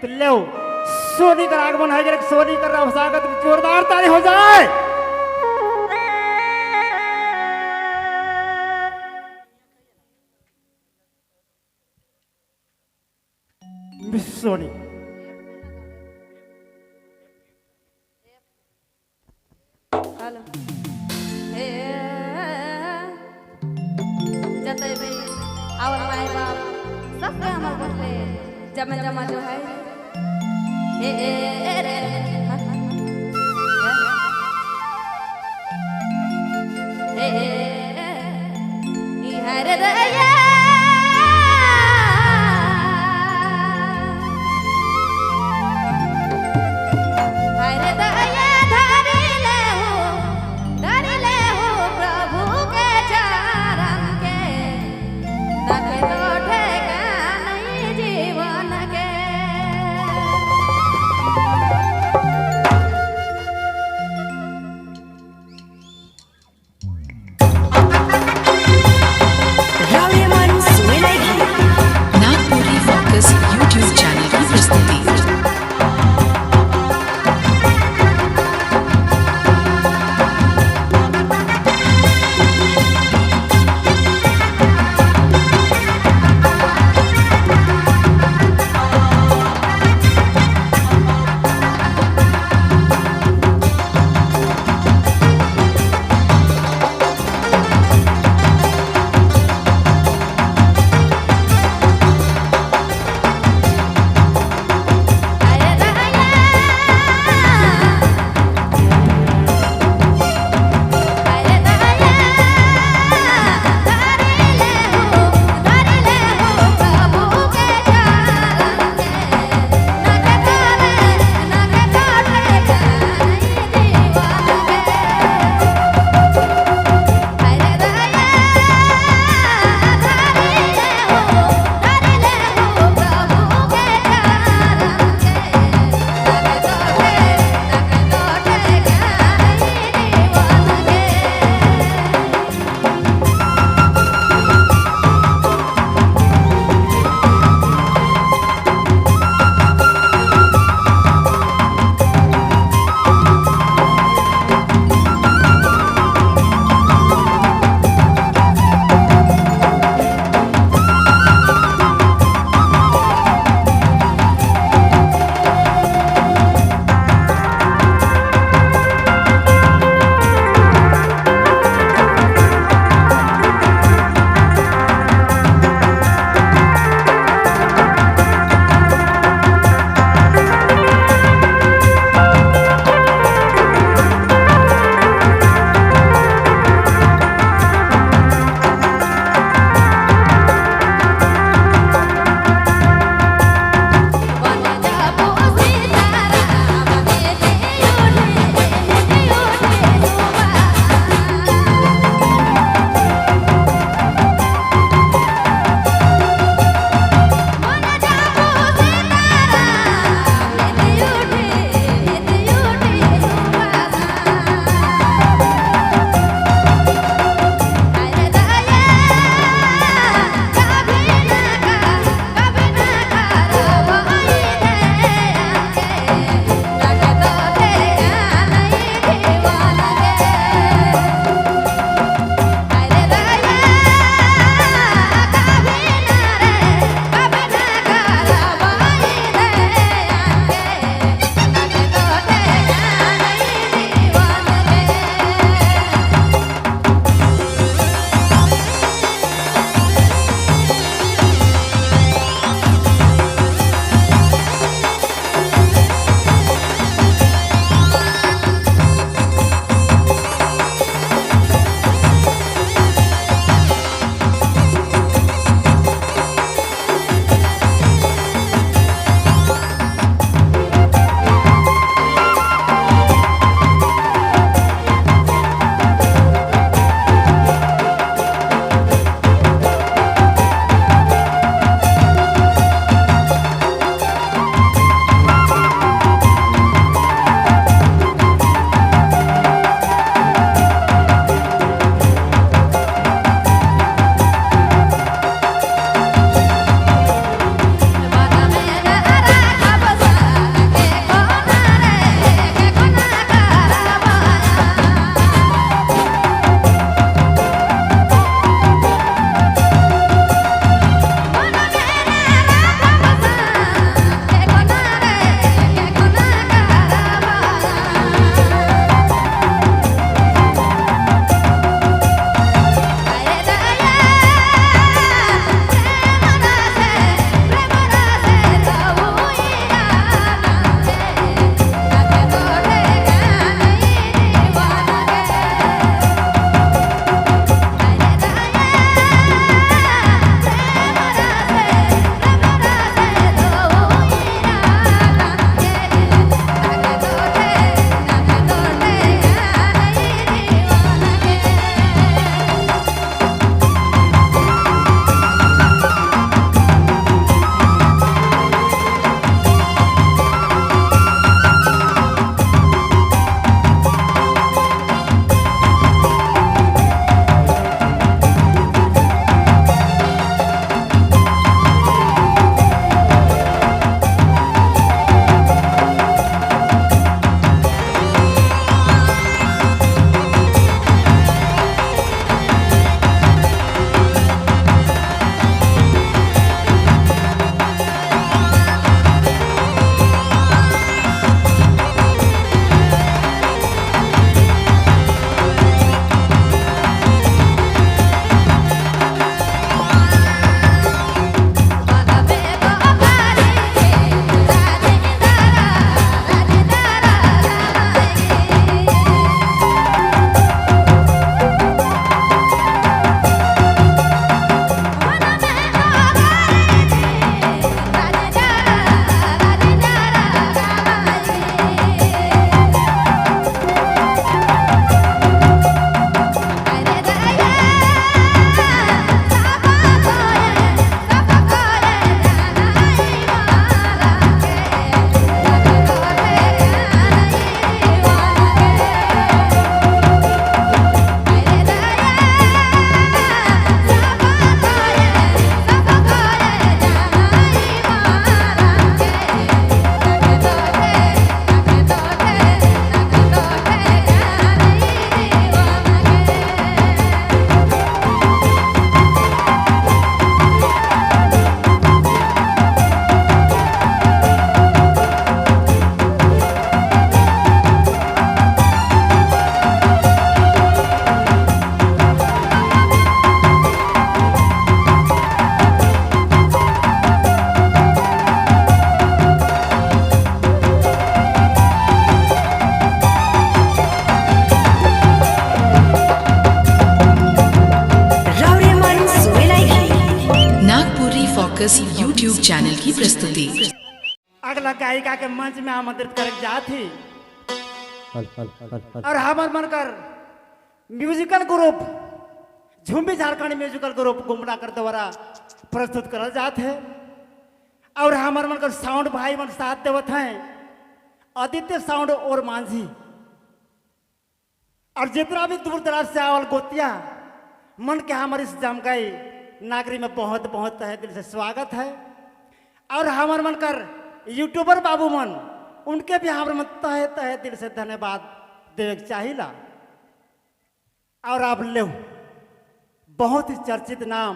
तो लो सोनी का आगमन है, सोनी का स्वागत जोरदार ताली हो जाए। मिस सोनी हेलो हे जतई भाई आवल माई बाप सब हमर बोले जमा जमा जो है हे रे हे ई हरे दया Rally सर्कस यूट्यूब चैनल की प्रस्तुति। अगला गायिका के मंच में आमंत्रित कर जाती और हमार मनकर म्यूजिकल ग्रुप झुम्बी झारखंड म्यूजिकल ग्रुप गुमड़ा कर द्वारा प्रस्तुत कर जाते हैं और हमार मनकर साउंड भाई मन साथ देवत हैं आदित्य साउंड और मांझी और जितना भी दूर दराज से आवल गोतिया मन के हमारे इस जमगाई नागरी में बहुत बहुत तहे दिल से स्वागत है और हमार मनकर यूट्यूबर बाबू मन उनके भी हमारे मन तहे तहे दिल से धन्यवाद देवे चाहिए। और आप ले बहुत ही चर्चित नाम,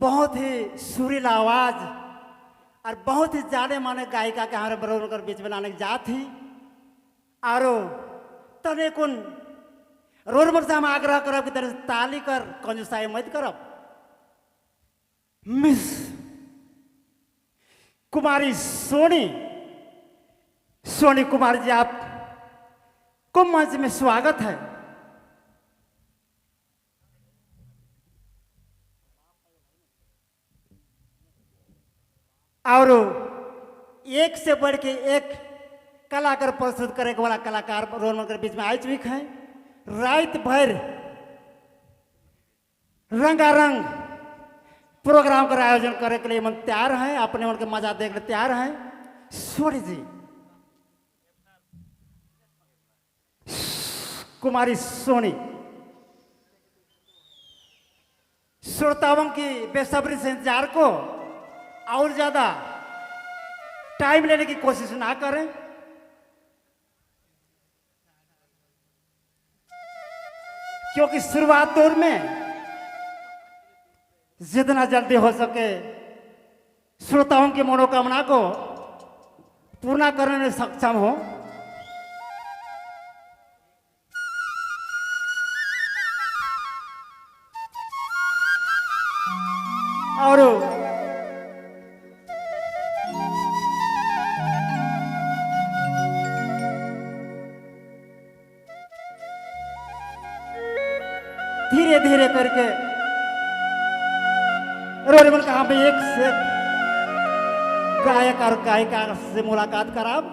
बहुत ही सुरीला आवाज और बहुत ही जाने माने गायिका के हमारे बरोबर बीच में लाने की जात ही और तने कुन रोड से हम आग्रह करब कि तरह ताली कर कंजूसाई मत करब। मिस कुमारी सोनी कुमार जी आप को मंच में स्वागत है। और एक से बढ़ के एक कलाकार प्रस्तुत करे वाला कलाकार रोल के बीच में आ चुके हैं। रात भर रंगारंग प्रोग्राम का आयोजन करे के लिए मन तैयार हैं, अपने मन के मजा देखने तैयार हैं। सोनी जी कुमारी सोनी श्रोताओं की बेसब्री से इंतजार को और ज्यादा टाइम लेने की कोशिश ना करें, क्योंकि शुरुआत दौर में जितना जल्दी हो सके श्रोताओं की मनोकामना को पूर्ण करने में सक्षम हो। और धीरे धीरे करके रोड कहाँ पे एक से गायक और गायिका से मुलाकात कराब।